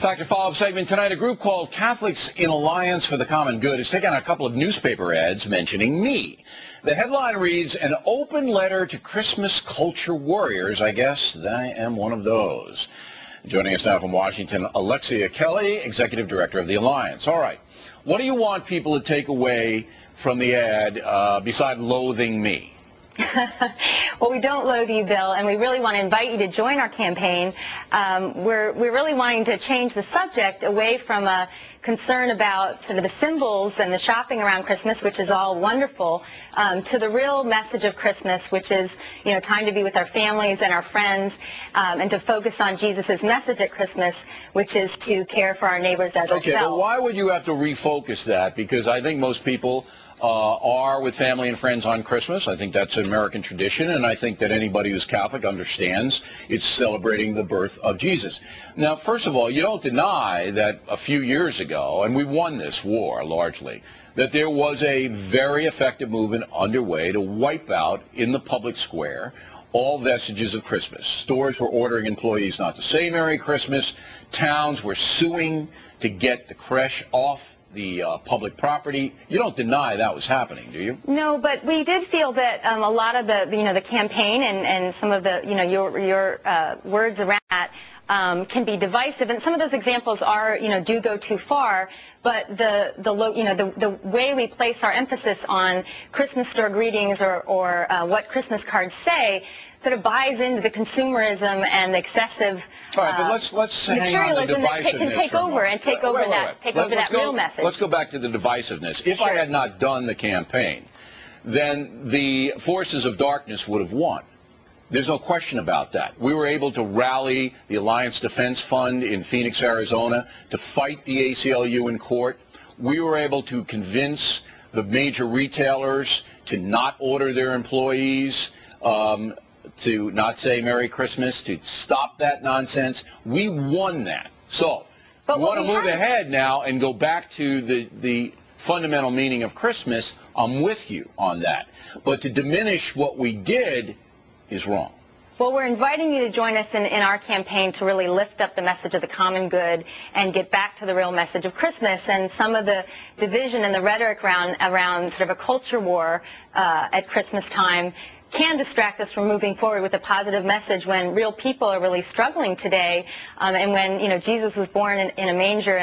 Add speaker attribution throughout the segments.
Speaker 1: Factor follow-up segment tonight. A group called Catholics in Alliance for the Common Good has taken out a couple of newspaper ads mentioning me. The headline reads, "An open letter to Christmas culture warriors." I guess I am one of those. Joining us now from Washington, Alexia Kelly, Executive Director of the Alliance. All right. What do you want people to take away from the ad besides loathing me?
Speaker 2: Well, we don't loathe you, Bill, and we really want to invite you to join our campaign. We're really wanting to change the subject away from a concern about sort of the symbols and the shopping around Christmas, which is all wonderful, to the real message of Christmas, which is, time to be with our families and our friends, and to focus on Jesus' message at Christmas, which is to care for our neighbors as ourselves.
Speaker 1: Okay, but why would you have to refocus that? Because I think most people are with family and friends on Christmas. I think that's an American tradition, and I think that anybody who's Catholic understands it's celebrating the birth of Jesus. Now, first of all, you don't deny that a few years ago, and we won this war largely, that there was a very effective movement underway to wipe out in the public square all vestiges of Christmas. Stores were ordering employees not to say Merry Christmas. Towns were suing to get the creche off the public property. You don't deny that was happening, do you?
Speaker 2: No, but we did feel that a lot of the, the campaign and some of the, your words around that can be divisive, and some of those examples are, do go too far. But the way we place our emphasis on Christmas store greetings or what Christmas cards say sort of buys into the consumerism and the excessive materialism that can take over and take over that real message.
Speaker 1: Let's go back to the divisiveness. If I had not done the campaign, then the forces of darkness would have won. There's no question about that. We were able to rally the Alliance Defense Fund in Phoenix, Arizona, to fight the ACLU in court. We were able to convince the major retailers to not order their employees to not say Merry Christmas, to stop that nonsense. We won that. So we want to move ahead now and go back to the fundamental meaning of Christmas. I'm with you on that. But to diminish what we did is wrong.
Speaker 2: Well, we're inviting you to join us in our campaign to really lift up the message of the common good and get back to the real message of Christmas. And some of the division and the rhetoric around sort of a culture war at Christmas time can distract us from moving forward with a positive message when real people are really struggling today, and when Jesus was born in a manger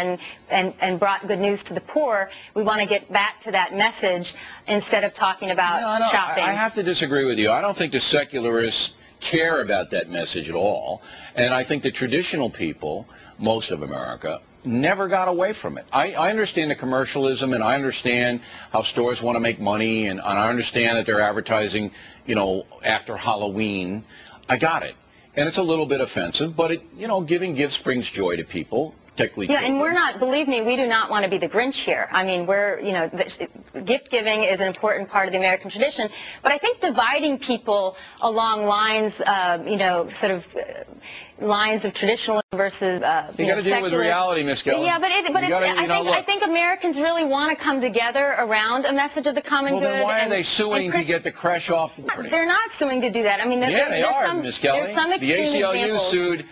Speaker 2: and brought good news to the poor. We want to get back to that message instead of talking about shopping.
Speaker 1: I have to disagree with you. I don't think the secularists care about that message at all, and I think the traditional people, most of America, never got away from it. I understand the commercialism, and I understand how stores want to make money, and I understand that they're advertising, after Halloween. I got it. And it's a little bit offensive, but giving gifts brings joy to people.
Speaker 2: Yeah, and we're not, believe me, we do not want to be the Grinch here. I mean, gift giving is an important part of the American tradition, but I think dividing people along lines, lines of traditional versus,
Speaker 1: you got to deal with reality, Miss Kelly.
Speaker 2: Yeah, I think Americans really want to come together around a message of the common good.
Speaker 1: Then why are they suing to get the creche off?
Speaker 2: They're not suing to do that. I mean,
Speaker 1: they are, Miss Kelly.
Speaker 2: There's some extreme
Speaker 1: the ACLU
Speaker 2: examples.
Speaker 1: sued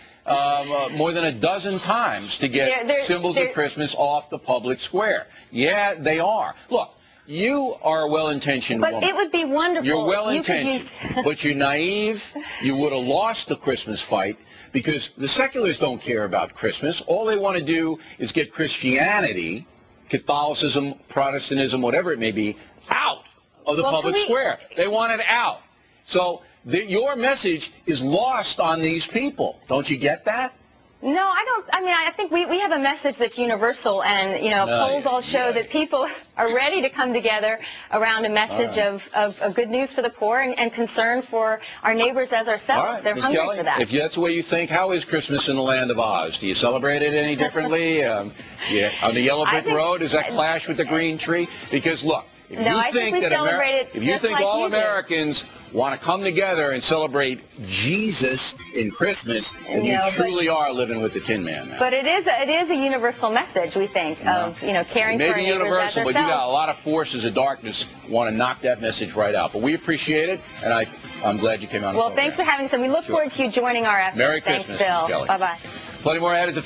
Speaker 1: more than a dozen times to get symbols of Christmas off the public square. Yeah, they are. Look, you are a well-intentioned woman.
Speaker 2: But it would be wonderful.
Speaker 1: You're well-intentioned, but you're naive. You would have lost the Christmas fight because the secularists don't care about Christmas. All they want to do is get Christianity, Catholicism, Protestantism, whatever it may be, out of the public square. They want it out. So your message is lost on these people. Don't you get that?
Speaker 2: No, I don't. I mean, I think we have a message that's universal, and polls all show that people are ready to come together around a message of good news for the poor and concern for our neighbors as ourselves. They're hungry for that.
Speaker 1: If that's the way you think, how is Christmas in the land of Oz? Do you celebrate it any differently? On the yellow brick road, does that clash with the green tree? Because look, if you think all Americans want to come together and celebrate Jesus in Christmas, and you truly are living with the Tin Man now.
Speaker 2: But it is a universal message, we think, of caring for our neighbors as ourselves.
Speaker 1: Maybe universal, but you got a lot of forces of darkness want to knock that message right out. But we appreciate it, and I'm glad you came on.
Speaker 2: Well, thanks for having us, and we look forward to you joining our effort.
Speaker 1: Merry Christmas,
Speaker 2: Thanks, Bill.
Speaker 1: Ms. Kelly.
Speaker 2: Bye-bye.
Speaker 1: Plenty more added to